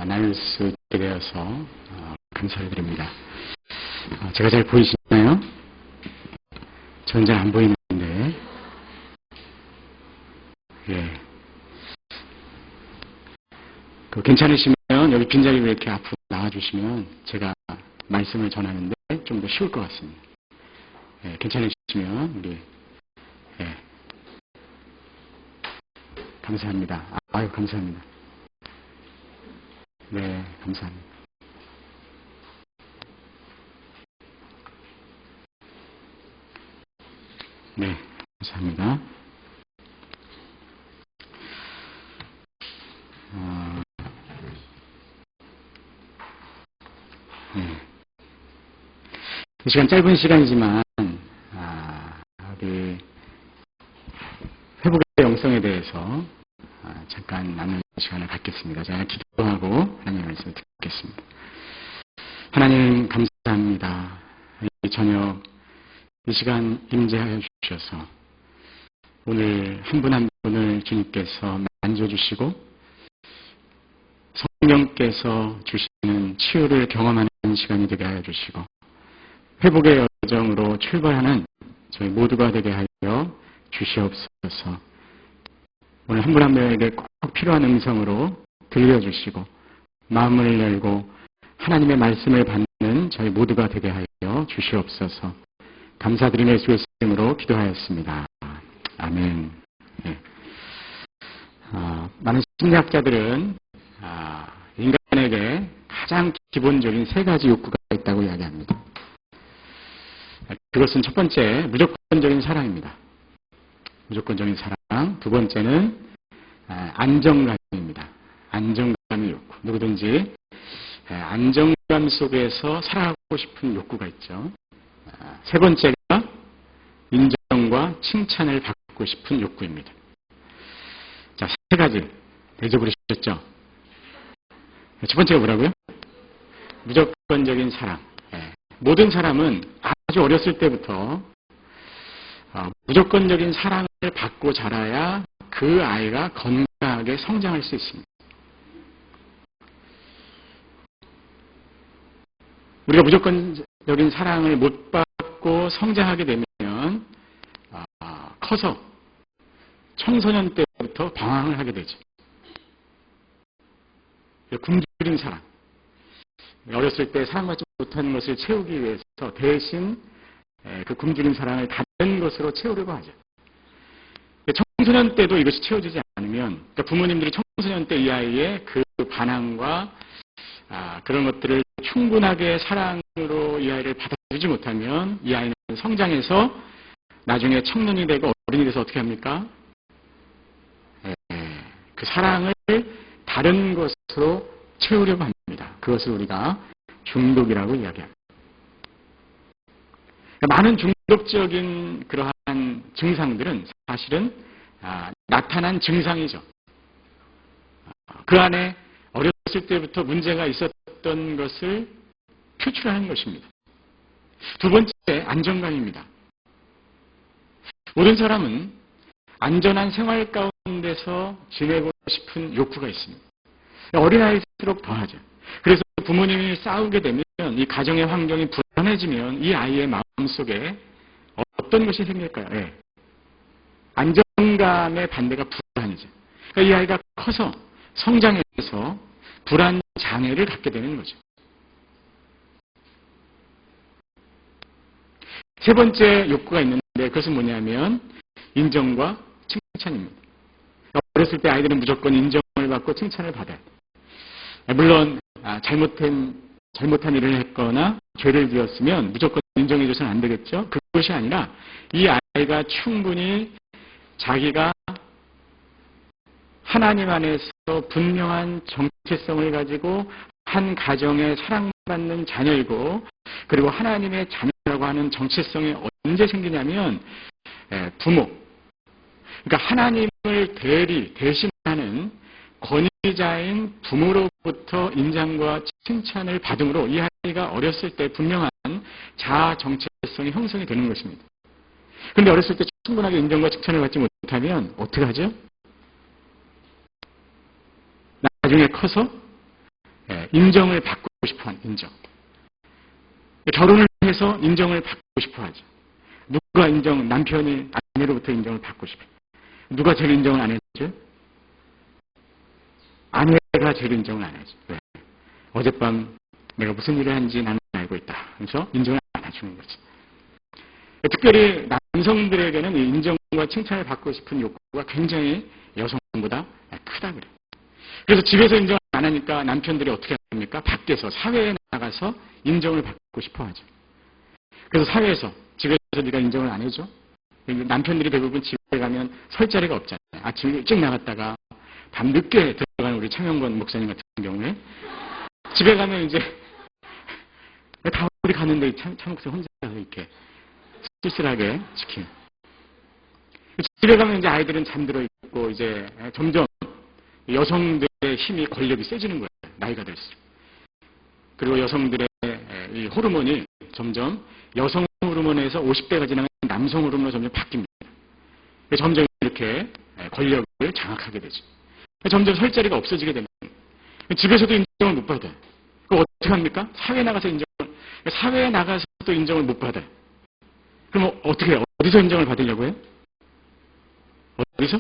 나눌 수 있게 되어서 감사를 드립니다. 제가 잘 보이시나요? 저는 잘 안 보이는데, 예. 괜찮으시면 여기 빈자리로 이렇게 앞으로 나와주시면 제가 말씀을 전하는데 좀 더 쉬울 것 같습니다. 예, 괜찮으시면 우리 감사합니다. 아유, 감사합니다. 네, 감사합니다. 네, 감사합니다. 이 시간 짧은 시간이지만 우리 회복의 영성에 대해서 잠깐 나누는 시간을 갖겠습니다. 제가 기도하고 하나님의 말씀을 듣겠습니다. 하나님 감사합니다. 이 저녁 이 시간 임재하여 주셔서 오늘 한 분 한 분을 주님께서 만져주시고 성령께서 주시는 치유를 경험하는 시간이 되게 하여 주시고 회복의 여정으로 출발하는 저희 모두가 되게 하여 주시옵소서. 오늘 한 분 한 명에게 꼭 필요한 음성으로 들려주시고 마음을 열고 하나님의 말씀을 받는 저희 모두가 되게 하여 주시옵소서. 감사드리며 예수의 이름으로 기도하였습니다. 아멘. 네. 많은 심리학자들은 인간에게 가장 기본적인 세 가지 욕구가 있다고 이야기합니다. 그것은 첫 번째, 무조건적인 사랑입니다. 무조건적인 사랑. 두 번째는 안정감입니다. 안정감의 욕구. 누구든지 안정감 속에서 살아가고 싶은 욕구가 있죠. 세 번째가 인정과 칭찬을 받고 싶은 욕구입니다. 자, 세 가지 잊어버리셨죠? 첫 번째가 뭐라고요? 무조건적인 사랑. 모든 사람은 아주 어렸을 때부터 무조건적인 사랑을 받고 자라야 그 아이가 건강하게 성장할 수 있습니다. 우리가 무조건적인 사랑을 못 받고 성장하게 되면 커서 청소년 때부터 방황을 하게 되죠. 굶주린 사랑. 어렸을 때 사랑받지 못하는 것을 채우기 위해서 대신 그 굶주린 사랑을 다른 것으로 채우려고 하죠. 청소년 때도 이것이 채워지지 않으면, 그러니까 부모님들이 청소년 때 이 아이의 그 반항과 그런 것들을 충분하게 사랑으로 이 아이를 받아주지 못하면 이 아이는 성장해서 나중에 청년이 되고 어른이 돼서 어떻게 합니까? 그 사랑을 다른 것으로 채우려고 합니다. 그것을 우리가 중독이라고 이야기합니다. 많은 중독적인 그러한 증상들은 사실은 나타난 증상이죠. 그 안에 어렸을 때부터 문제가 있었던 것을 표출하는 것입니다. 두 번째, 안정감입니다. 모든 사람은 안전한 생활 가운데서 지내고 싶은 욕구가 있습니다. 어린아이일수록 더하죠. 그래서 부모님이 싸우게 되면 이 가정의 환경이 불안해지면 이 아이의 마음속에 어떤 것이 생길까요? 안정감의 반대가 불안이죠. 그러니까 이 아이가 커서 성장해서 불안 장애를 갖게 되는 거죠. 세 번째 욕구가 있는데 그것은 뭐냐면 인정과 칭찬입니다. 어렸을 때 아이들은 무조건 인정을 받고 칭찬을 받아야 돼요. 물론 잘못한 일을 했거나 죄를 지었으면 무조건 인정해줘서는 안 되겠죠. 그것이 아니라 이 아이가 충분히 자기가 하나님 안에서 분명한 정체성을 가지고 한 가정에 사랑받는 자녀이고 그리고 하나님의 자녀라고 하는 정체성이 언제 생기냐면 부모, 그러니까 하나님을 대신하는 권위자인 부모로부터 인정과 칭찬을 받음으로 이 아이가 어렸을 때 분명한 자아 정체성이 형성이 되는 것입니다. 그런데 어렸을 때 충분하게 인정과 칭찬을 받지 못하면 어떻게 하죠? 나중에 커서 인정을 받고 싶어하는 인정. 결혼을 해서 인정을 받고 싶어하죠. 누가 남편이 아내로부터 인정을 받고 싶어요. 누가 제일 인정을 안 해줘요? 아내가 제일 인정을 안 해줘. 왜? 어젯밤 내가 무슨 일을 한지 나는 알고 있다. 그래서 인정을 안 해주는 거지. 특별히 남성들에게는 이 인정과 칭찬을 받고 싶은 욕구가 굉장히 여성보다 크다 그래요. 그래서 집에서 인정을 안 하니까 남편들이 어떻게 합니까? 밖에서 사회에 나가서 인정을 받고 싶어 하죠. 그래서 사회에서 집에서 네가 인정을 안 해줘? 남편들이 대부분 집에 가면 설 자리가 없잖아요. 아침 일찍 나갔다가 밤 늦게 들어가는 우리 창영권 목사님 같은 경우에 집에 가면 이제 다 우리 가는데 참 목사 혼자 이렇게 쓸쓸하게 지키는. 집에 가면 이제 아이들은 잠들어 있고 이제 점점 여성들의 힘이 권력이 세지는 거예요. 나이가 들수록. 그리고 여성들의 이 호르몬이 점점 여성 호르몬에서 50대가 지나면 남성 호르몬으로 점점 바뀝니다. 점점 이렇게 권력을 장악하게 되죠. 점점 설 자리가 없어지게 되는 거예요. 집에서도 인정을 못 받아요. 그럼 어떻게 합니까? 사회에 나가서 사회에 나가서도 인정을 못 받아요. 그럼 어떻게 해요? 어디서 인정을 받으려고 해요? 어디서?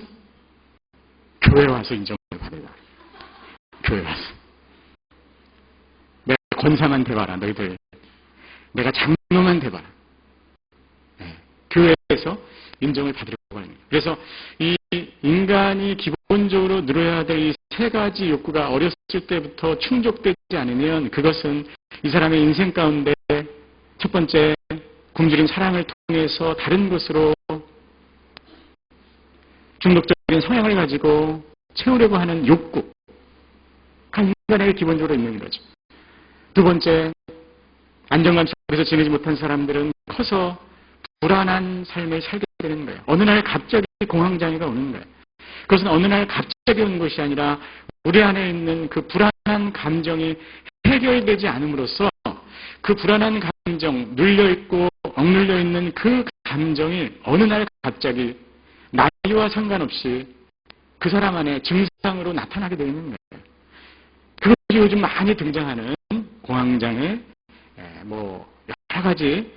교회 와서 인정을 받으려고. 교회 와서. 내가 권사만 돼봐라, 너희들. 내가 장로만 돼봐라. 네. 교회에서 인정을 받으려고 하는 거예요. 그래서 이 인간이 기본적으로 누려야 될 이 세 가지 욕구가 어렸을 때부터 충족되지 않으면 그것은 이 사람의 인생 가운데 첫 번째 굶주린 사랑을 통해서 다른 것으로 중독적인 성향을 가지고 채우려고 하는 욕구가 인간에게 기본적으로 있는 거죠. 두 번째, 안정감 속에서 지내지 못한 사람들은 커서 불안한 삶을 살게 되는 거예요. 어느 날 갑자기 공황장애가 오는 거예요. 그것은 어느 날 갑자기 오는 것이 아니라 우리 안에 있는 그 불안한 감정이 해결되지 않음으로써 그 불안한 감정, 눌려있고 억눌려 있는 그 감정이 어느 날 갑자기 나이와 상관없이 그 사람 안에 증상으로 나타나게 되는 거예요. 그것이 요즘 많이 등장하는 공황장애, 여러 가지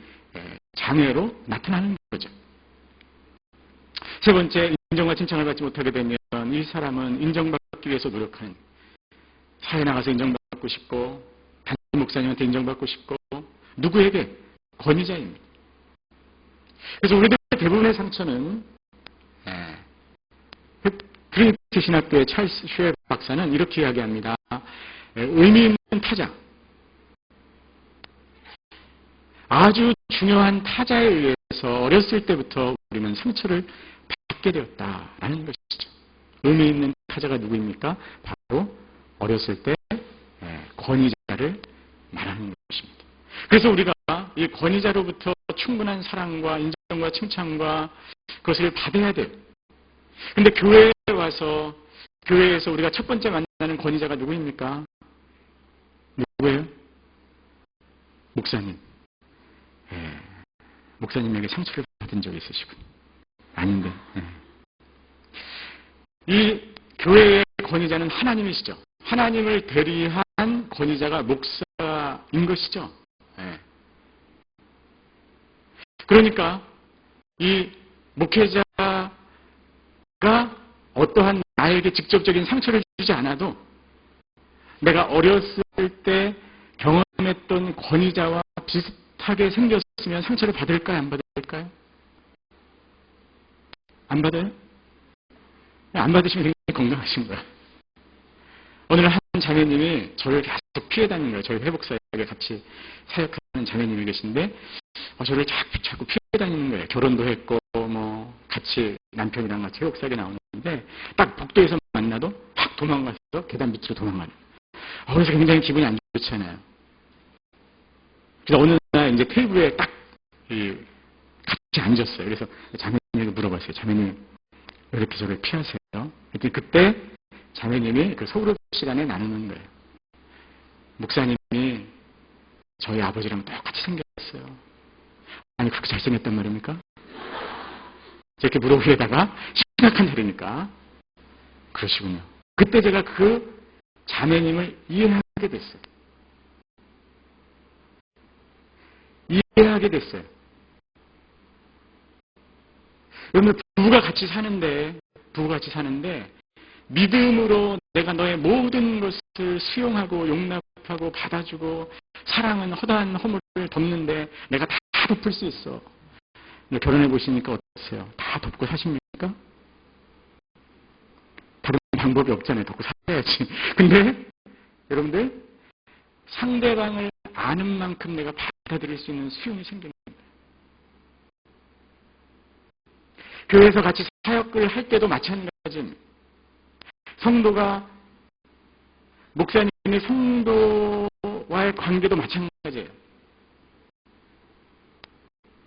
장애로 나타나는 거죠. 세 번째, 인정과 칭찬을 받지 못하게 되면 이 사람은 인정받기 위해서 노력하는, 사회에 나가서 인정받고 싶고 담임 목사님한테 인정받고 싶고 누구에게? 권위자입니다. 그래서 우리들 대부분의 상처는 트리니티 신학교의 찰스 슈에 박사는 이렇게 이야기합니다. 의미 있는 타자, 아주 중요한 타자에 의해서 어렸을 때부터 우리는 상처를 받게 되었다라는 것이죠. 의미 있는 타자가 누구입니까? 바로 어렸을 때 권위자를 말하는 것입니다. 그래서 우리가 이 권위자로부터 충분한 사랑과 인정과 칭찬과 그것을 받아야 돼요. 근데 교회에 와서, 교회에서 우리가 첫 번째 만나는 권위자가 누구입니까? 누구예요? 목사님. 목사님에게 상처를 받은 적이 있으시군. 아닌데. 이 교회의 권위자는 하나님이시죠. 하나님을 대리한 권위자가 목사인 것이죠. 그러니까 이 목회자가 어떠한 나에게 직접적인 상처를 주지 않아도 내가 어렸을 때 경험했던 권위자와 비슷하게 생겼으면 상처를 받을까요? 안 받을까요? 안 받아요? 안 받으시면 굉장히 건강하신 거예요. 오늘 한 자매님이 저를 계속 피해 다니는 거예요. 저희 회복사역에 같이 사역하는 자매님이 계신데 저를 자꾸 피해 다니는 거예요. 결혼도 했고 같이 남편이랑 같이 회복사역에 나오는데 딱 복도에서 만나도 팍 도망가서 계단 밑으로 도망가는 거예요. 그래서 굉장히 기분이 안 좋잖아요. 그래서 어느 날 이제 테이블에 딱 같이 앉았어요. 그래서 자매님에게 물어봤어요. 자매님 왜 이렇게 저를 피하세요? 그때 자매님이 그 소그룹 시간에 나누는 거예요. 목사님이 저희 아버지랑 똑같이 생겼어요. 아니 그렇게 잘생겼단 말입니까? 이렇게 물어보려다가 심각한 자리니까 그러시군요. 그때 제가 그 자매님을 이해하게 됐어요. 이해하게 됐어요. 여러분, 부부가 같이 사는데 믿음으로 내가 너의 모든 것을 수용하고 용납하고 받아주고 사랑은 허다한 허물을 덮는데 내가 다 덮을 수 있어. 근데 결혼해 보시니까 어떠세요? 다 덮고 사십니까? 다른 방법이 없잖아요. 덮고 살아야지. 근데 여러분들, 상대방을 아는 만큼 내가 받아들일 수 있는 수용이 생기는 겁니다. 교회에서 같이 사역을 할 때도 마찬가지입니다. 성도가 목사님이 성도와의 관계도 마찬가지예요.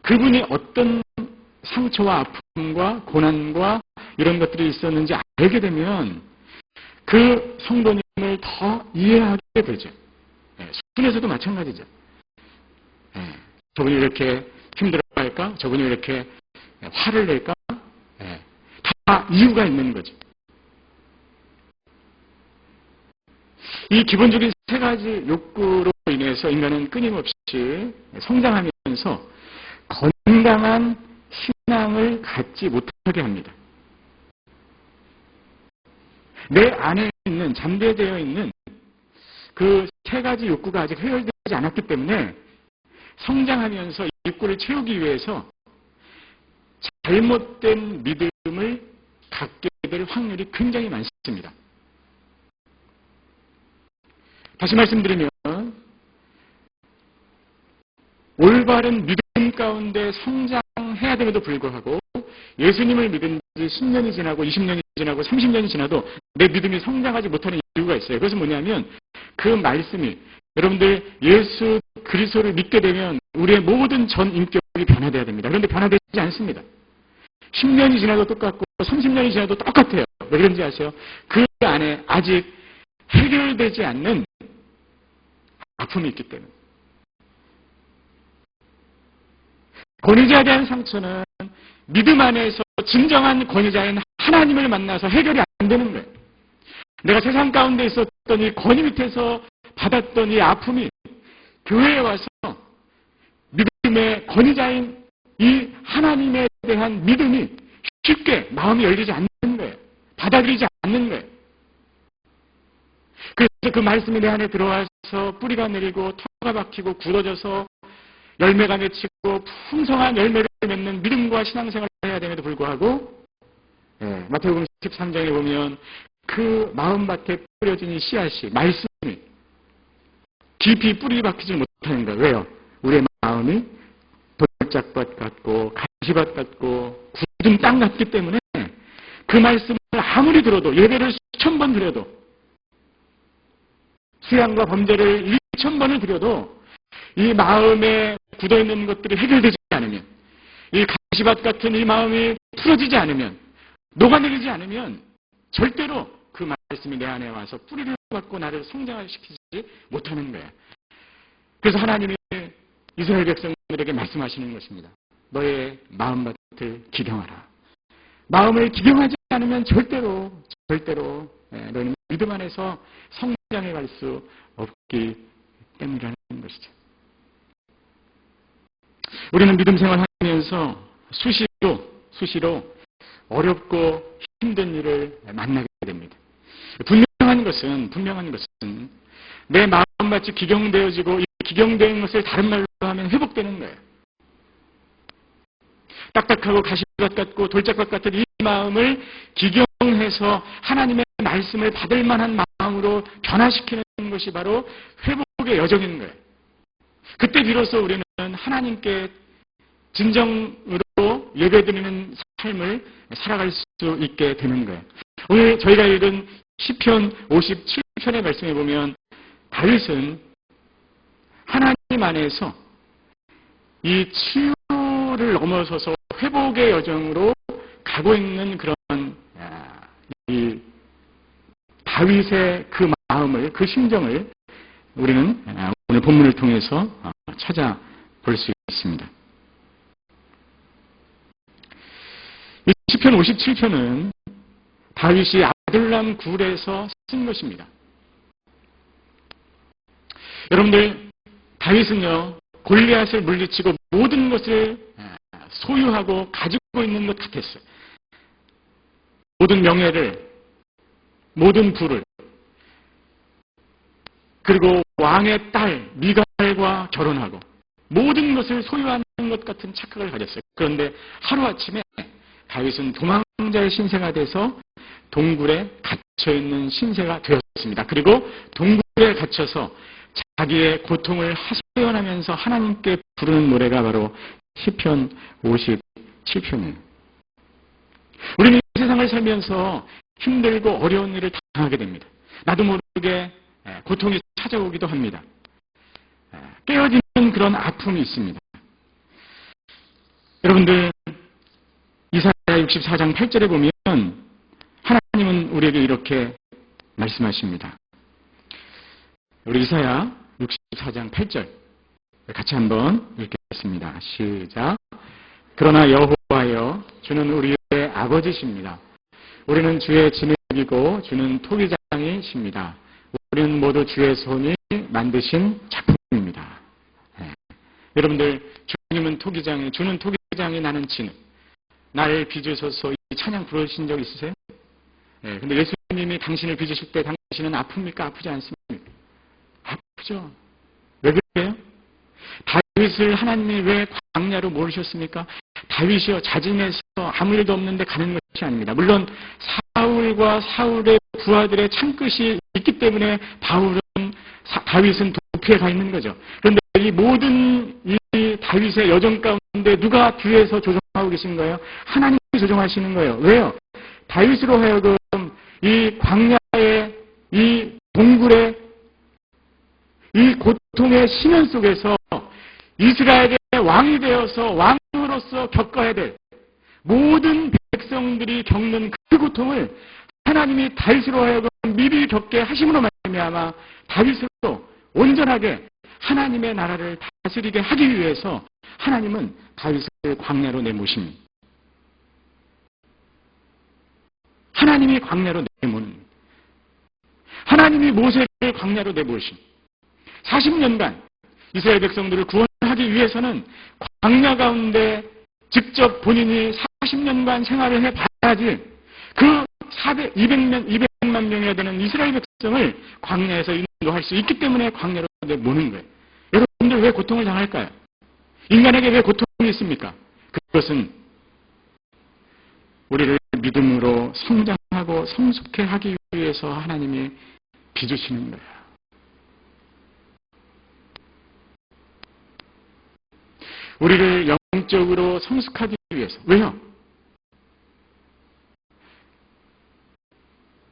그분이 어떤 상처와 아픔과 고난과 이런 것들이 있었는지 알게 되면 그 성도님을 더 이해하게 되죠. 수준에서도 마찬가지죠. 저분이 이렇게 힘들어할까? 저분이 이렇게 화를 낼까? 다 이유가 있는 거죠. 이 기본적인 세 가지 욕구로 인해서 인간은 끊임없이 성장하면서 건강한 신앙을 갖지 못하게 합니다. 내 안에 있는, 잠재되어 있는 그 세 가지 욕구가 아직 해결되지 않았기 때문에 성장하면서 이 욕구를 채우기 위해서 잘못된 믿음을 갖게 될 확률이 굉장히 많습니다. 다시 말씀드리면 올바른 믿음 가운데 성장해야 됨에도 불구하고 예수님을 믿은 지 10년이 지나고 20년이 지나고 30년이 지나도 내 믿음이 성장하지 못하는 이유가 있어요. 그것은 뭐냐면 그 말씀이, 여러분들 예수 그리스도를 믿게 되면 우리의 모든 전 인격이 변화되어야 됩니다. 그런데 변화되지 않습니다. 10년이 지나도 똑같고 30년이 지나도 똑같아요. 왜 그런지 아세요? 그 안에 아직 해결되지 않는 아픔이 있기 때문에. 권위자에 대한 상처는 믿음 안에서 진정한 권위자인 하나님을 만나서 해결이 안 되는 거예요. 내가 세상 가운데 있었던 이 권위 밑에서 받았던 이 아픔이 교회에 와서 믿음의 권위자인 이 하나님에 대한 믿음이 쉽게 마음이 열리지 않는 거예요. 받아들이지 않는 거예요. 그래서 그 말씀이 내 안에 들어와서 뿌리가 내리고 터가 박히고 굳어져서 열매가 맺히고 풍성한 열매를 맺는 믿음과 신앙생활을 해야 됨에도 불구하고 마태복음 13장에 보면 그 마음밭에 뿌려진 이 씨앗이, 말씀이 깊이 뿌리 박히지 못하는 거예요. 왜요? 우리의 마음이 돌짝밭 같고 가시밭 같고 굳은 땅 같기 때문에 그 말씀을 아무리 들어도, 예배를 수천 번 드려도, 수양과 범죄를 1000번을 드려도 이 마음에 굳어있는 것들이 해결되지 않으면, 이 가시밭 같은 이 마음이 풀어지지 않으면, 녹아내리지 않으면 절대로 그 말씀이 내 안에 와서 뿌리를 받고 나를 성장시키지 못하는 거예요. 그래서 하나님이 이스라엘 백성들에게 말씀하시는 것입니다. 너의 마음밭을 기경하라. 마음을 기경하지 않으면 절대로 너희는 믿음 안에서 성장해 갈 수 없기 때문이라는 것이죠. 우리는 믿음 생활하면서 수시로 어렵고 힘든 일을 만나게 됩니다. 분명한 것은 내 마음밭이 기경되어지고 이 기경된 것을 다른 말로 하면 회복되는 거예요. 딱딱하고 가시밭 같고 돌짝밭 같은 이 마음을 기경해서 하나님의 말씀을 받을 만한 마음으로 변화시키는 것이 바로 회복의 여정인 거예요. 그때 비로소 우리는 하나님께 진정으로 예배드리는 삶을 살아갈 수 있게 되는 거예요. 오늘 저희가 읽은 시편 57편의 말씀에 보면 다윗은 하나님 안에서 이 치유를 넘어서서 회복의 여정으로 가고 있는 그런 이 다윗의 그 마음을, 그 심정을 우리는 오늘 본문을 통해서 찾아볼 수 있습니다. 이 시편 57편은 다윗이 아둘람 굴에서 쓴 것입니다. 여러분들, 다윗은요, 골리앗을 물리치고 모든 것을 소유하고 가지고 있는 것 같았어요. 모든 명예를, 모든 부를, 그리고 왕의 딸 미갈과 결혼하고 모든 것을 소유하는 것 같은 착각을 가졌어요. 그런데 하루아침에 다윗은 도망자의 신세가 돼서 동굴에 갇혀있는 신세가 되었습니다. 그리고 동굴에 갇혀서 자기의 고통을 하소연하면서 하나님께 부르는 노래가 바로 시편 57편이에요. 우리는 이 세상을 살면서 힘들고 어려운 일을 당하게 됩니다. 나도 모르게 고통이 찾아오기도 합니다. 깨어지는 그런 아픔이 있습니다. 여러분들, 이사야 64장 8절에 보면 하나님은 우리에게 이렇게 말씀하십니다. 우리 이사야 64장 8절 같이 한번 읽겠습니다. 시작. 그러나 여호와여, 주는 우리의 아버지십니다. 우리는 주의 진흙이고 주는 토기장이십니다. 우리는 모두 주의 손이 만드신 작품입니다. 여러분들, 주님은 토기장이, 주는 토기장이, 나는 진흙. 나를 빚으소서, 이 찬양 부르신 적 있으세요? 근데 예수님이 당신을 빚으실 때 당신은 아픕니까? 아프지 않습니까? 아프죠. 왜 그래요? 다윗을 하나님이 왜 광야로 모르셨습니까? 다윗이요, 자진해서 아무 일도 없는데 가는 것이 아닙니다. 물론 사울과 사울의 부하들의 창끝이 있기 때문에 다윗은 도피해 가 있는 거죠. 그런데 이 모든 이 다윗의 여정 가운데 누가 뒤에서 조종하고 계신 거예요? 하나님이 조종하시는 거예요. 왜요? 다윗으로 하여금 이 광야의 이 동굴의 이 고통의 심연 속에서 이스라엘의 왕이 되어서 왕으로서 겪어야 될 모든 백성들이 겪는 그 고통을 하나님이 다윗으로 하여금 미리 겪게 하심으로 말미암아 다윗으로 온전하게 하나님의 나라를 다스리게 하기 위해서 하나님은 다윗을 광야로 내모십니다. 하나님이 광야로 내모는, 하나님이 모세를 광야로 내모신 40년간 이스라엘 백성들을 구원하기 위해서는 광야 가운데 직접 본인이 40년간 생활을 해봐야지 그 200만 명이나 되는 이스라엘 백성을 광야에서 인도할 수 있기 때문에 광야로 내모는 거예요. 여러분들, 왜 고통을 당할까요? 인간에게 왜 고통이 있습니까? 그것은 우리를 믿음으로 성장하고 성숙해 하기 위해서 하나님이 빚으시는 거예요. 우리를 영적으로 성숙하기 위해서. 왜요?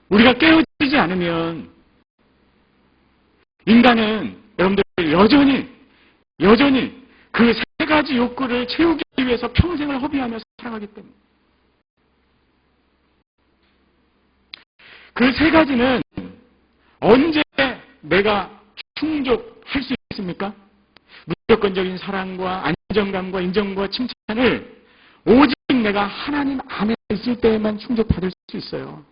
우리가 깨어지지 않으면 인간은 여러분들 여전히 그 세 가지 욕구를 채우기 위해서 평생을 허비하며 살아가기 때문에. 그 세 가지는 언제 내가 충족할 수 있습니까? 무조건적인 사랑과 안정감과 인정과 칭찬을 오직 내가 하나님 안에 있을 때에만 충족받을 수 있어요.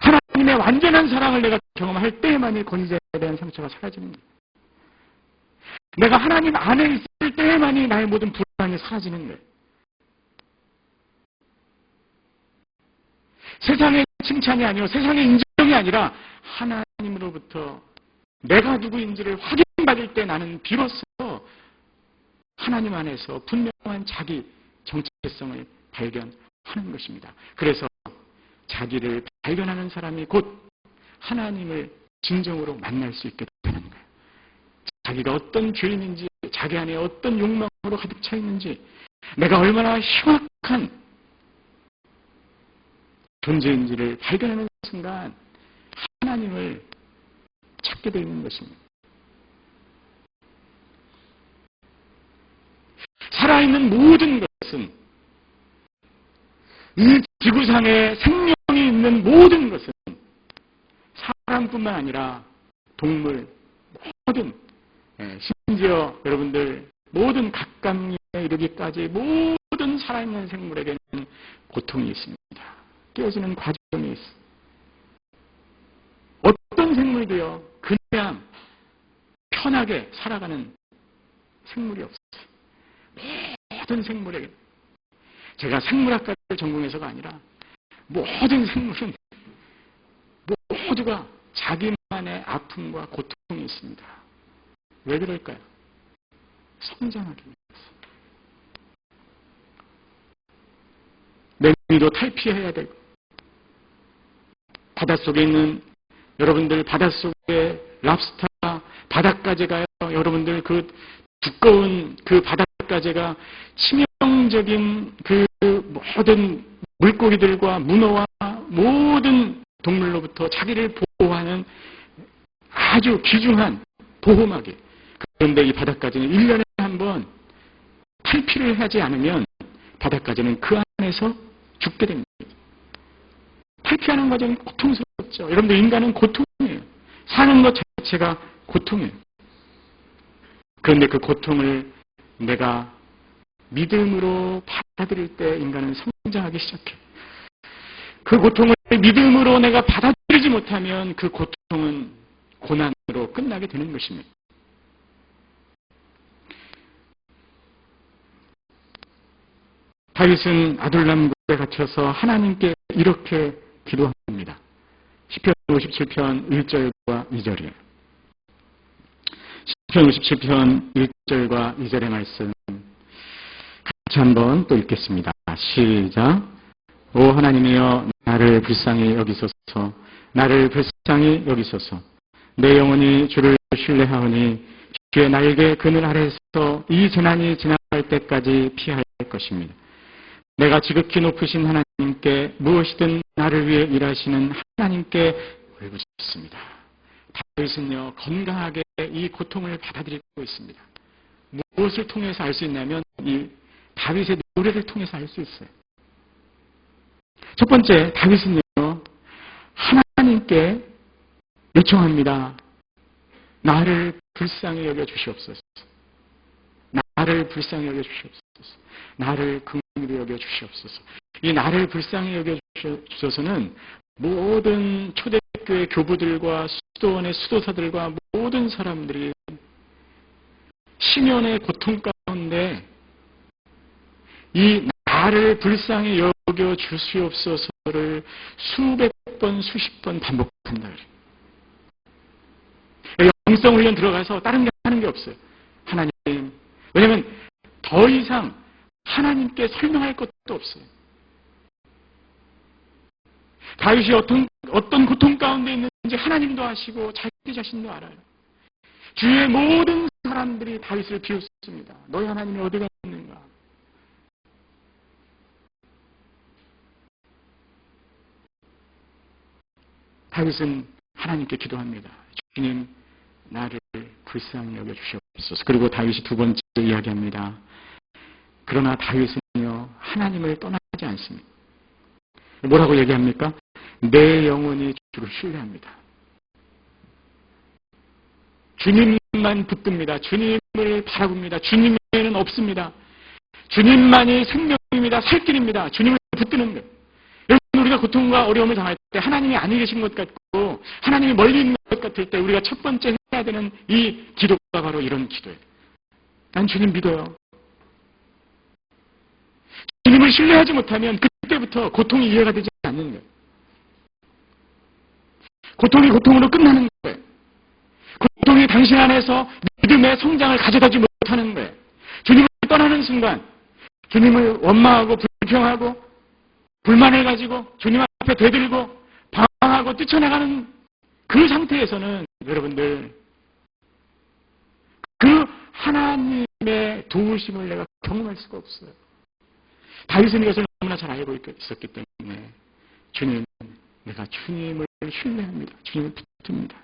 하나님의 완전한 사랑을 내가 경험할 때에만이 권위자에 대한 상처가 사라지는 거예요. 내가 하나님 안에 있을 때에만이 나의 모든 불안이 사라지는 거예요. 세상의 칭찬이 아니고 세상의 인정이 아니라 하나님으로부터 내가 누구인지를 확인받을 때 나는 비로소 하나님 안에서 분명한 자기 정체성을 발견하는 것입니다. 그래서 자기를 발견하는 사람이 곧 하나님을 진정으로 만날 수 있게 되는 거예요. 자기가 어떤 죄인인지, 자기 안에 어떤 욕망으로 가득 차 있는지, 내가 얼마나 흉악한 존재인지를 발견하는 순간 하나님을 찾게 되는 것입니다. 살아있는 모든 것은, 이 지구상에 생명이 있는 모든 것은 사람뿐만 아니라 동물, 모든, 심지어 여러분들 모든 각각에 이르기까지 모든 살아있는 생물에게는 고통이 있습니다. 깨어지는 과정이 있습니다. 어떤 생물 피조물도요, 그냥 편하게 살아가는 생물이 없어요. 모든 생물에게, 제가 생물학과를 전공해서가 아니라 모든 생물은 모두가 자기만의 아픔과 고통이 있습니다. 왜 그럴까요? 성장하기 위해서. 매미도 탈피해야 되고, 바닷속에 있는 여러분들, 바닷속에 랍스터, 바닷가재가요, 여러분들 그 두꺼운 그 바닷가재가 치명적인 그 모든 물고기들과 문어와 모든 동물로부터 자기를 보호하는 아주 귀중한 보호막이. 그런데 이 바닷가재는 1년에 한 번 탈피를 하지 않으면 바닷가재는 그 안에서 죽게 됩니다. 탈피하는 과정이 고통스럽죠. 여러분들, 인간은 고통이에요. 사는 것 자체가 고통이에요. 그런데 그 고통을 내가 믿음으로 받아들일 때 인간은 성장하기 시작해. 그 고통을 믿음으로 내가 받아들이지 못하면 그 고통은 고난으로 끝나게 되는 것입니다. 다윗은 아둘람굴에 갇혀서 하나님께 이렇게 기도합니다. 시편 57편 1절과 2절이에요. 시편 57편 1절과 2절의 말씀 같이 한번 또 읽겠습니다. 시작. 오 하나님이여, 나를 불쌍히 여기소서. 나를 불쌍히 여기소서. 내 영혼이 주를 신뢰하오니 주의 날개 그늘 아래에서 이 재난이 지나갈 때까지 피할 것입니다. 내가 지극히 높으신 하나님께, 무엇이든 나를 위해 일하시는 하나님께 울부짖습니다. 다윗은요, 건강하게 이 고통을 받아들이고 있습니다. 무엇을 통해서 알 수 있냐면 이 다윗의 노래를 통해서 알 수 있어요. 첫 번째, 다윗은요, 하나님께 요청합니다. 나를 불쌍히 여겨 주시옵소서. 나를 불쌍히 여겨 주시옵소서. 나를 긍휼히 여겨 주시옵소서. 이 나를 불쌍히 여겨 주셔서는 모든 초대교회 교부들과 수도원의 수도사들과 모든 사람들이 심연의 고통 가운데 이 나를 불쌍히 여겨 주시옵소서를 수백 번, 수십 번 반복한다. 영성훈련 들어가서 다른 게 하는 게 없어요. 하나님. 왜냐하면 더 이상 하나님께 설명할 것도 없어요. 다윗이 어떤 고통 가운데 있는지 하나님도 아시고 자기 자신도 알아요. 주위의 모든 사람들이 다윗을 비웃습니다. 너희 하나님이 어디가 있는가? 다윗은 하나님께 기도합니다. 주님, 나를 불쌍히 여겨 주시옵소서. 그리고 다윗이 두 번째 이야기합니다. 그러나 다윗은요, 하나님을 떠나지 않습니다. 뭐라고 얘기합니까? 내 영혼이 주를 신뢰합니다. 주님만 붙듭니다. 주님을 바라봅니다. 주님 외에는 없습니다. 주님만이 생명입니다. 살 길입니다. 주님을 붙드는 것. 여러분, 우리가 고통과 어려움을 당할 때 하나님이 아니 계신 것 같고 하나님이 멀리 있는 것 같을 때 우리가 첫 번째 해야 되는 이 기도가 바로 이런 기도예요. 난 주님 믿어요. 주님을 신뢰하지 못하면 그때부터 고통이 이해가 되지 않는 거예요. 고통이 고통으로 끝나는 거예요. 고통이 당신 안에서 믿음의 성장을 가져다지 못하는 거예요. 주님을 떠나는 순간 주님을 원망하고 불평하고 불만을 가지고 주님 앞에 대들고 방황하고 뛰쳐나가는 그 상태에서는 여러분들 그 하나님의 도우심을 내가 경험할 수가 없어요. 다윗은 이것을 너무나 잘 알고 있었기 때문에 주님, 내가 주님을 신뢰합니다. 주님을 붙듭니다.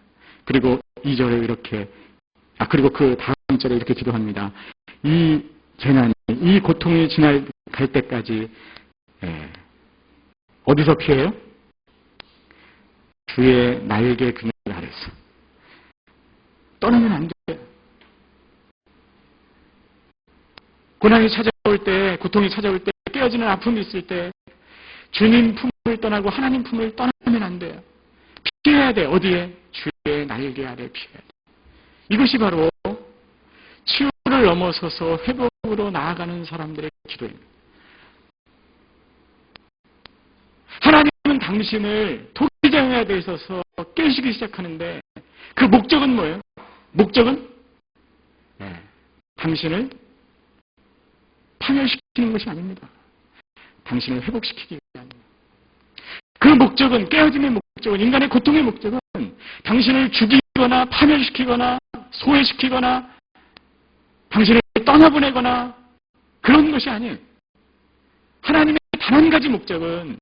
그리고 2절에 이렇게, 그리고 그 다음 절에 이렇게 기도합니다. 이 재난이, 이 고통이 갈 때까지 어디서 피해요? 주의 날개 그늘 아래서. 떠나면 안 돼요. 고난이 찾아올 때, 고통이 찾아올 때, 깨어지는 아픔이 있을 때 주님 품을 떠나고 하나님 품을 떠나면 안 돼요. 피해야 돼. 어디에? 주의 그의 날개 아래 피해야 돼. 이것이 바로 치유를 넘어서서 회복으로 나아가는 사람들의 기도입니다. 하나님은 당신을 토기장에 있어서 깨시기 시작하는데 그 목적은 뭐예요? 목적은 당신을 파멸시키는 것이 아닙니다. 당신을 회복시키기 위함입니다. 그 목적은, 깨어짐의 목적은, 인간의 고통의 목적은 당신을 죽이거나 파멸시키거나 소외시키거나 당신을 떠나보내거나 그런 것이 아니에요. 하나님의 단 한 가지 목적은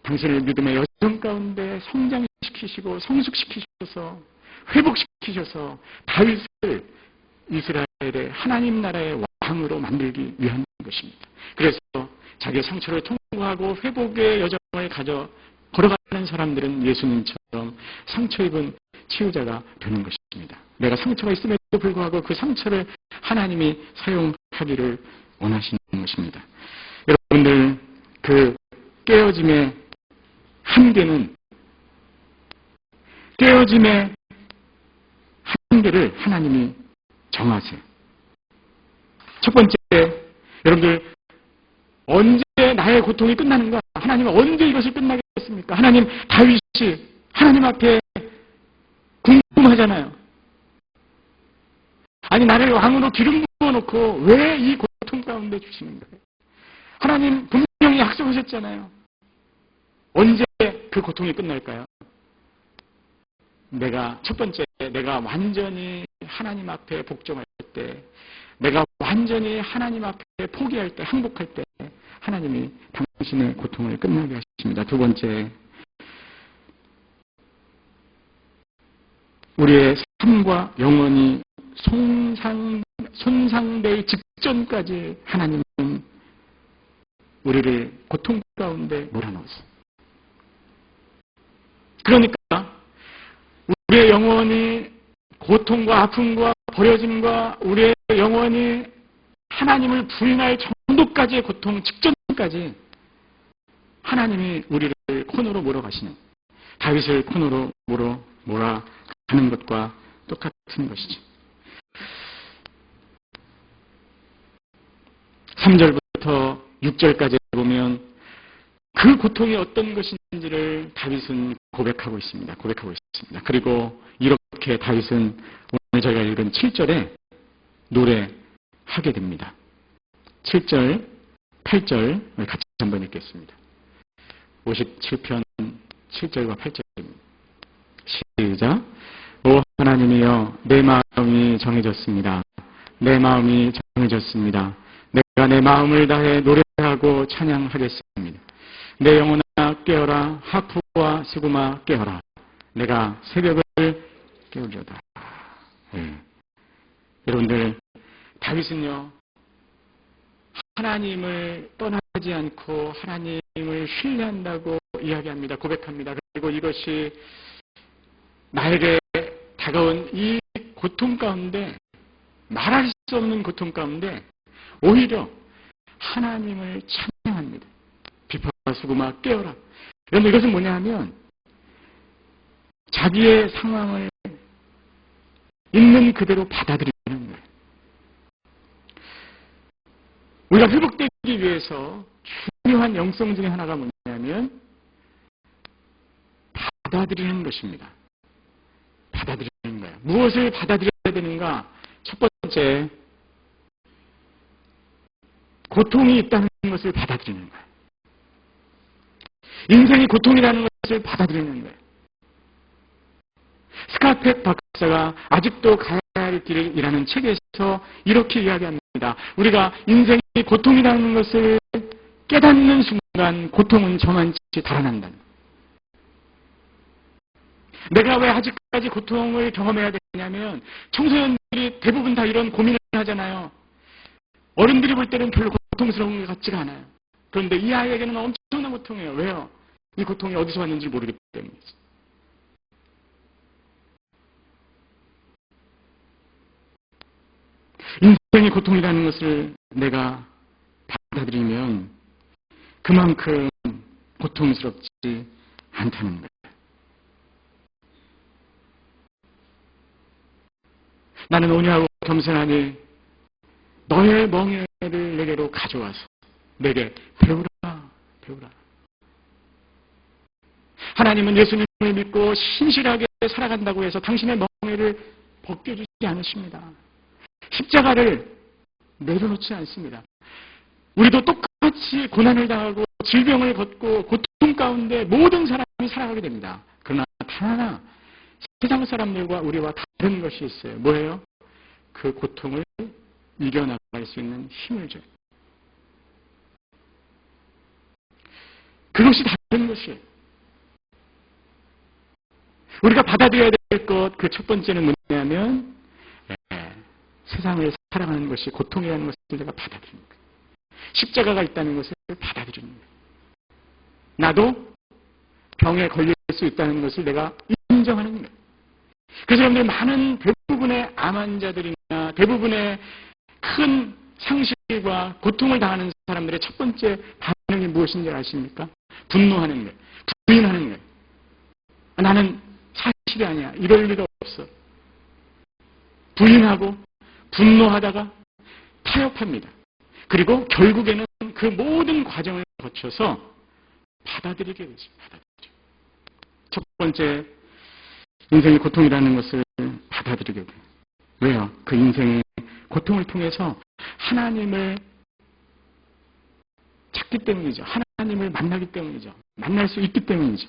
당신을 믿음의 여정 가운데 성장시키시고 성숙시키셔서 회복시키셔서 다윗을 이스라엘의 하나님 나라의 왕으로 만들기 위한 것입니다. 그래서 자기의 상처를 통과하고 회복의 여정을 걸어가는 사람들은 예수님처럼 상처 입은 치유자가 되는 것입니다. 내가 상처가 있음에도 불구하고 그 상처를 하나님이 사용하기를 원하시는 것입니다. 여러분들, 그 깨어짐의 한계는, 깨어짐의 한계를 하나님이 정하세요. 첫 번째, 여러분들, 언제 나의 고통이 끝나는가? 하나님은 언제 이것을 끝나겠습니까? 하나님, 다윗이 하나님 앞에 궁금하잖아요. 아니, 나를 왕으로 기름 부어놓고 왜 이 고통 가운데 주시는 거예요? 하나님 분명히 약속하셨잖아요. 언제 그 고통이 끝날까요? 첫 번째, 내가 완전히 하나님 앞에 복종할 때, 내가 완전히 하나님 앞에 포기할 때, 항복할 때 하나님이 당신의 고통을 끝나게 하십니다. 두 번째, 우리의 삶과 영혼이 손상될 직전까지 하나님은 우리를 고통 가운데 몰아넣었어요. 그러니까 우리의 영혼이 고통과 아픔과 버려짐과 우리의 영혼이 하나님을 부인할 정도까지의 고통 직전까지 하나님이 우리를 코너로 몰아가시는, 다윗을 코너로 몰아가는 것과 똑같은 것이죠. 3절부터 6절까지 보면 그 고통이 어떤 것인지를 다윗은 고백하고 있습니다. 그리고 이렇게 다윗은 오늘 저희가 읽은 7절에 노래하게 됩니다. 7절, 8절 같이 한번 읽겠습니다. 57편 7절과 8절입니다. 시작. 오 하나님이여, 내 마음이 정해졌습니다. 내 마음이 정해졌습니다. 내가 내 마음을 다해 노래하고 찬양하겠습니다. 내 영혼아 깨어라, 하프와 수구마 깨어라. 내가 새벽을 깨우려다. 여러분들, 다윗은요, 하나님을 떠나지 않고 하나님을 신뢰한다고 이야기합니다. 고백합니다. 그리고 이것이 나에게 다가온 이 고통 가운데, 말할 수 없는 고통 가운데 오히려 하나님을 찬양합니다. 비파와 수구마 깨어라. 여러분, 이것은 뭐냐 하면 자기의 상황을 있는 그대로 받아들이는 거예요. 우리가 회복되기 위해서 중요한 영성 중에 하나가 뭐냐면 받아들이는 것입니다. 받아들이는 거예요. 무엇을 받아들여야 되는가? 첫 번째, 고통이 있다는 것을 받아들이는 거예요. 인생이 고통이라는 것을 받아들이는 거예요. 스카펫 박사가 아직도 가야 할 길이라는 책에서 이렇게 이야기합니다. 우리가 인생이 고통이라는 것을 깨닫는 순간 고통은 저만치 달아난다. 내가 왜 아직까지 고통을 경험해야 되냐면 청소년들이 대부분 다 이런 고민을 하잖아요. 어른들이 볼 때는 별로 고통스러운 것 같지가 않아요. 그런데 이 아이에게는 엄청난 고통이에요. 왜요? 이 고통이 어디서 왔는지 모르기 때문이죠. 인생이 고통이라는 것을 내가 받아들이면 그만큼 고통스럽지 않다는 거예요. 나는 온유하고 겸손하니 너의 멍에를 내게로 가져와서 내게 배우라. 하나님은 예수님을 믿고 신실하게 살아간다고 해서 당신의 멍에를 벗겨주지 않으십니다. 십자가를 내려놓지 않습니다. 우리도 똑같이 고난을 당하고 질병을 걷고 고통 가운데 모든 사람이 살아가게 됩니다. 그러나 단 하나 세상 사람들과 우리와 다른 것이 있어요. 뭐예요? 그 고통을 이겨나갈 수 있는 힘을 줘요. 그것이 다른 것이에요. 우리가 받아들여야 될 것, 그 첫 번째는 뭐냐면 세상을 살아가는 것이 고통이라는 것을 내가 받아들이는 거예요. 십자가가 있다는 것을 받아들이는 거예요. 나도 병에 걸릴 수 있다는 것을 내가 인정하는 거예요. 그래서 여러분들 많은 대부분의 암 환자들이나 대부분의 큰 상실과 고통을 당하는 사람들의 첫 번째 반응이 무엇인지 아십니까? 분노하는 거예요. 부인하는 거예요. 나는 사실이 아니야. 이럴 리가 없어. 부인하고 분노하다가 타협합니다. 그리고 결국에는 그 모든 과정을 거쳐서 받아들이게 되죠. 첫 번째, 인생의 고통이라는 것을 받아들이게 돼요. 왜요? 그 인생의 고통을 통해서 하나님을 찾기 때문이죠. 하나님을 만나기 때문이죠. 만날 수 있기 때문이죠.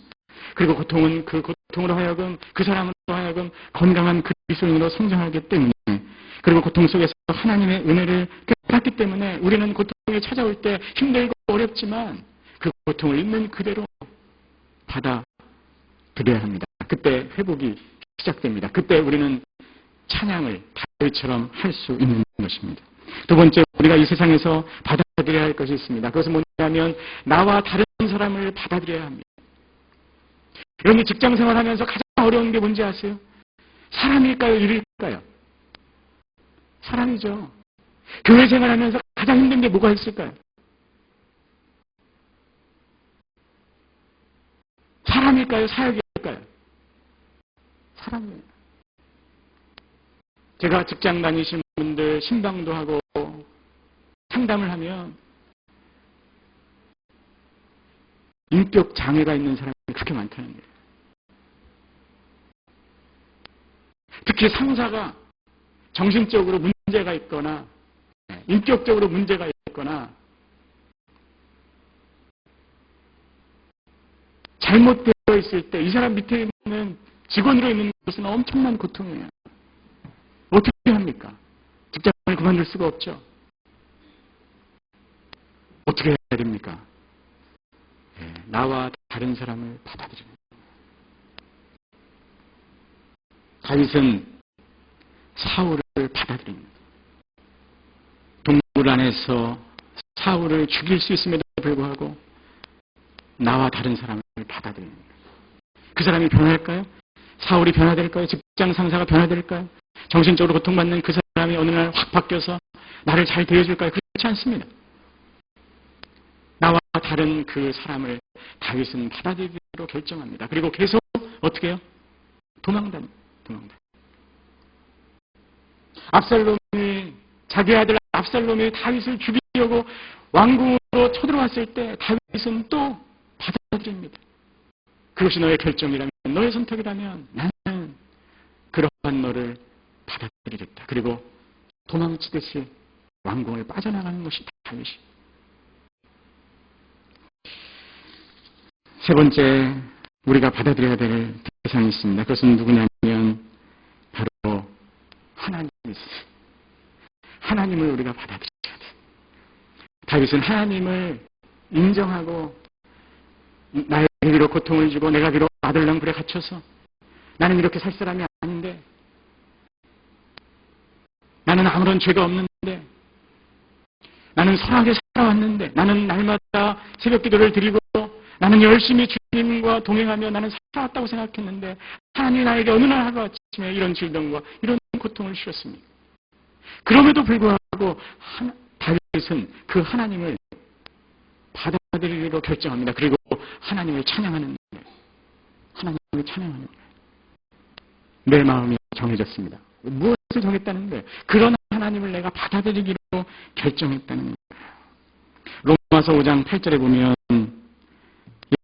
그리고 고통은 그 고통으로 하여금, 그 사람으로 하여금 건강한 그리스도인으로 성장하기 때문에, 그리고 고통 속에서 하나님의 은혜를 깨닫기 때문에 우리는 고통이 찾아올 때 힘들고 어렵지만 그 고통을 있는 그대로 받아들여야 합니다. 그때 회복이 시작됩니다. 그때 우리는 찬양을 다윗처럼 할 수 있는 것입니다. 두 번째, 우리가 이 세상에서 받아들여야 할 것이 있습니다. 그것은 뭐냐면 나와 다른 사람을 받아들여야 합니다. 여러분이 직장 생활하면서 가장 어려운 게 뭔지 아세요? 사람일까요? 일일까요? 사람이죠. 교회 생활하면서 가장 힘든 게 뭐가 있을까요? 사람일까요? 사역일까요? 사람이에요. 제가 직장 다니시는 분들 신방도 하고 상담을 하면 인격 장애가 있는 사람이 그렇게 많다는 거예요. 특히 상사가 정신적으로 문제가 있거나 인격적으로 문제가 있거나 잘못되어 있을 때 이 사람 밑에 있는 직원으로 있는 것은 엄청난 고통이에요. 어떻게 합니까? 직장을 그만둘 수가 없죠. 어떻게 해야 됩니까? 나와 다른 사람을 받아들입니다. 다윗은 사울을 받아들입니다. 동굴 안에서 사울을 죽일 수 있음에도 불구하고 나와 다른 사람을 받아들입니다. 그 사람이 변할까요? 사울이 변화될까요? 직장 상사가 변화될까요? 정신적으로 고통받는 그 사람이 어느 날 확 바뀌어서 나를 잘 대해줄까요? 그렇지 않습니다. 나와 다른 그 사람을 다윗은 받아들이기로 결정합니다. 그리고 계속 어떻게 해요? 도망다녀. 압살롬이, 자기 아들 압살롬이 다윗을 죽이려고 왕궁으로 쳐들어왔을 때 다윗은 또 받아들입니다. 그것이 너의 결정이라면, 너의 선택이라면 나는 그러한 너를 받아들이겠다. 그리고 도망치듯이 왕궁을 빠져나가는 것이 다윗이. 세 번째, 우리가 받아들여야 될 대상이 있습니다. 그것은 누구냐면 바로 하나님이세요. 하나님을 우리가 받아들여야 돼요. 다윗은 하나님을 인정하고 나에게 비록 고통을 주고 내가 비록 아들랑불에 갇혀서 나는 이렇게 살 사람이 아닌데, 나는 아무런 죄가 없는데, 나는 선하게 살아왔는데, 나는 날마다 새벽 기도를 드리고 나는 열심히 주님과 동행하며 나는 살아왔다고 생각했는데 하나님이 나에게 어느 날 하루아침에 이런 질병과 이런 고통을 주셨습니다. 그럼에도 불구하고 다윗은 그 하나님을 받아들이기로 결정합니다. 그리고 하나님을 찬양하는 거예요. 하나님을 찬양하는 거예요. 내 마음이 정해졌습니다. 무엇을 정했다는 거예요? 그런 하나님을 내가 받아들이기로 결정했다는 거예요. 로마서 5장 8절에 보면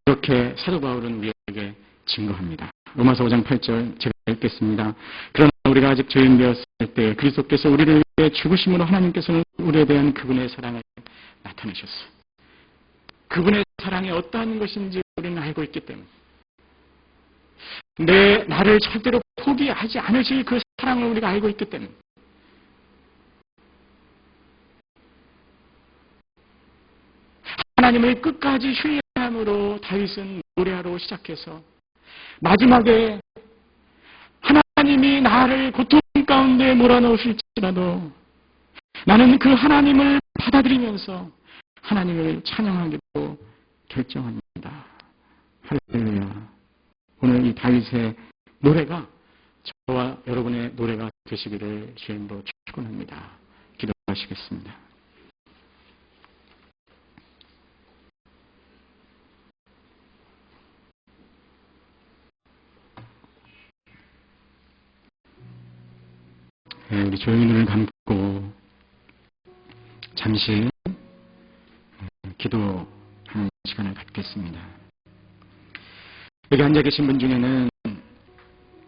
이렇게 사도 바울은 우리에게 증거합니다. 로마서 5장 8절 제가 읽겠습니다. 그러나 우리가 아직 죄인 되었을 때 그리스도께서 우리를 위해 죽으심으로 하나님께서는 우리에 대한 그분의 사랑을 나타내셨어요. 그분의 사랑이 어떠한 것인지 우리는 알고 있기 때문에 나를 절대로 포기하지 않으실 그 사랑을 우리가 알고 있기 때문에 하나님을 끝까지 신뢰함으로 다윗은 노래하러 시작해서 마지막에 하나님이 나를 고통 가운데 몰아넣으실지라도 나는 그 하나님을 받아들이면서 하나님을 찬양하기로 결정합니다. 할렐루야. 오늘 이 다윗의 노래가 저와 여러분의 노래가 되시기를 주님으로 축원합니다. 기도하시겠습니다. 우리 조용히 눈을 감고 잠시 기도하는 시간을 갖겠습니다. 여기 앉아 계신 분 중에는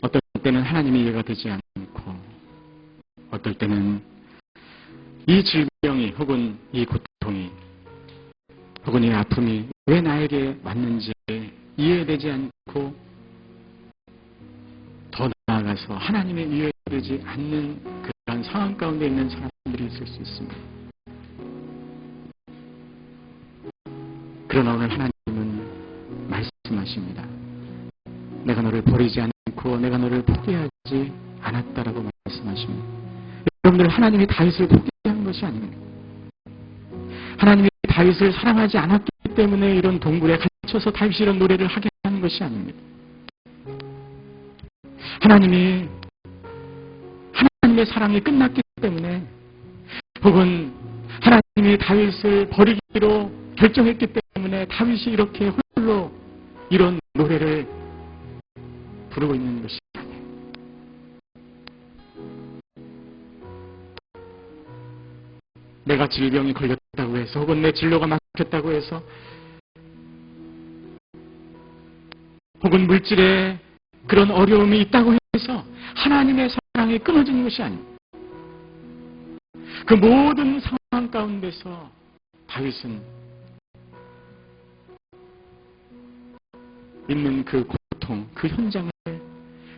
어떨 때는 하나님이 이해가 되지 않고 어떨 때는 이 질병이 혹은 이 고통이 혹은 이 아픔이 왜 나에게 왔는지 이해되지 않고 더 나아가서 하나님의 이해되지 않는 그런 상황 가운데 있는 사람들이 있을 수 있습니다. 그러나 오늘 하나님은 말씀하십니다. 내가 너를 버리지 않고 내가 너를 포기하지 않았다라고 말씀하십니다. 여러분들 하나님이 다윗을 포기한 것이 아닙니다. 하나님이 다윗을 사랑하지 않았기 때문에 이런 동굴에 갇혀서 다윗이 이런 노래를 하게 하는 것이 아닙니다. 하나님의 사랑이 끝났기 때문에 혹은 하나님이 다윗을 버리기로 결정했기 때문에 다윗이 이렇게 홀로 이런 노래를 부르고 있는 것이 아니에요. 내가 질병이 걸렸다고 해서 혹은 내 진로가 막혔다고 해서 혹은 물질에 그런 어려움이 있다고 해서 하나님의 사랑이 끊어지는 것이 아닙니다. 그 모든 상황 가운데서 다윗은 있는 그 고통, 그 현장을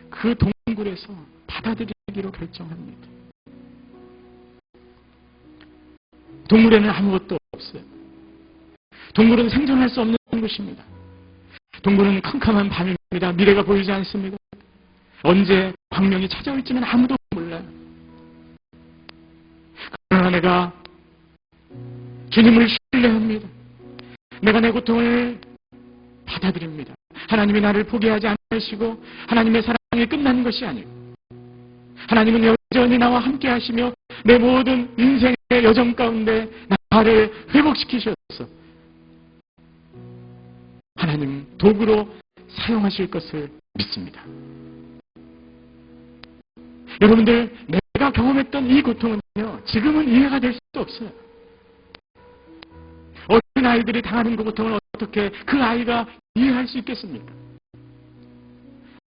그 동굴에서 받아들이기로 결정합니다. 동굴에는 아무것도 없어요. 동굴은 생존할 수 없는 곳입니다. 동굴은 캄캄한 밤입니다. 미래가 보이지 않습니다. 언제 광명이 찾아올지는 아무도 몰라요. 그러나 내가 주님을 신뢰합니다. 내가 내 고통을 받아들입니다. 하나님이 나를 포기하지 않으시고 하나님의 사랑이 끝난 것이 아니고 하나님은 여전히 나와 함께 하시며 내 모든 인생의 여정 가운데 나를 회복시키셔서 하나님 도구로 사용하실 것을 믿습니다. 여러분들 내가 경험했던 이 고통은요 지금은 이해가 될 수도 없어요. 어린 아이들이 당하는 그 고통을 어떻게 그 아이가 이해할 수 있겠습니까?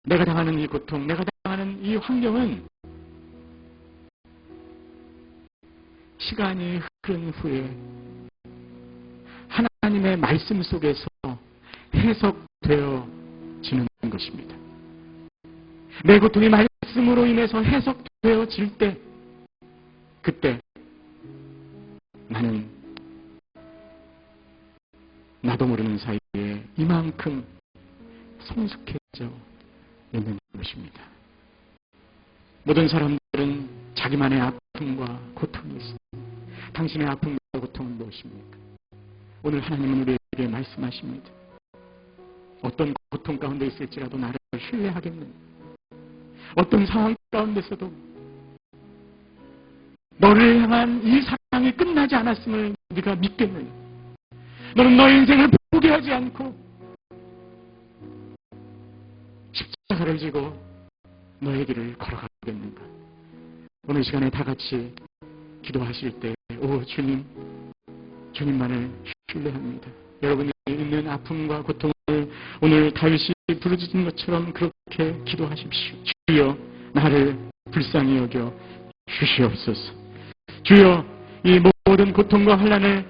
내가 당하는 이 고통, 내가 당하는 이 환경은 시간이 흐른 후에 하나님의 말씀 속에서 해석되어지는 것입니다. 내 고통이 말씀으로 인해서 해석되어질 때 그때 나는 나도 모르는 사이에 이만큼 성숙해져 있는 것입니다. 모든 사람들은 자기만의 아픔과 고통이 있습니다. 당신의 아픔과 고통은 무엇입니까? 오늘 하나님은 우리에게 말씀하십니다. 어떤 고통 가운데 있을지라도 나를 신뢰하겠느냐? 어떤 상황 가운데서도 너를 향한 이 사랑이 끝나지 않았음을 네가 믿겠느냐? 너는 너의 인생을 포기하지 않고 십자가를 지고 너의 길을 걸어가겠는가? 오늘 시간에 다 같이 기도하실 때, 오 주님, 주님만을 신뢰합니다. 여러분이 있는 아픔과 고통을 오늘 다윗이 부르짖은 것처럼 그렇게 기도하십시오. 주여, 나를 불쌍히 여겨 주시옵소서. 주여, 이 모든 고통과 환난을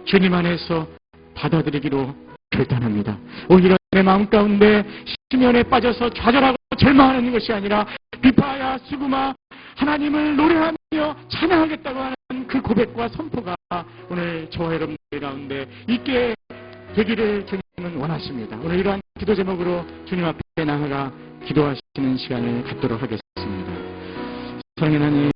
주님 안에서 받아들이기로 결단합니다. 오히려 내 마음 가운데 심연에 빠져서 좌절하고 절망하는 것이 아니라 비파야 수구마 하나님을 노래하며 찬양하겠다고 하는 그 고백과 선포가 오늘 저와 여러분들 가운데 있게 되기를 주님은 원하십니다. 오늘 이러한 기도 제목으로 주님 앞에 나아가 기도하시는 시간을 갖도록 하겠습니다. 사랑하는 하나님,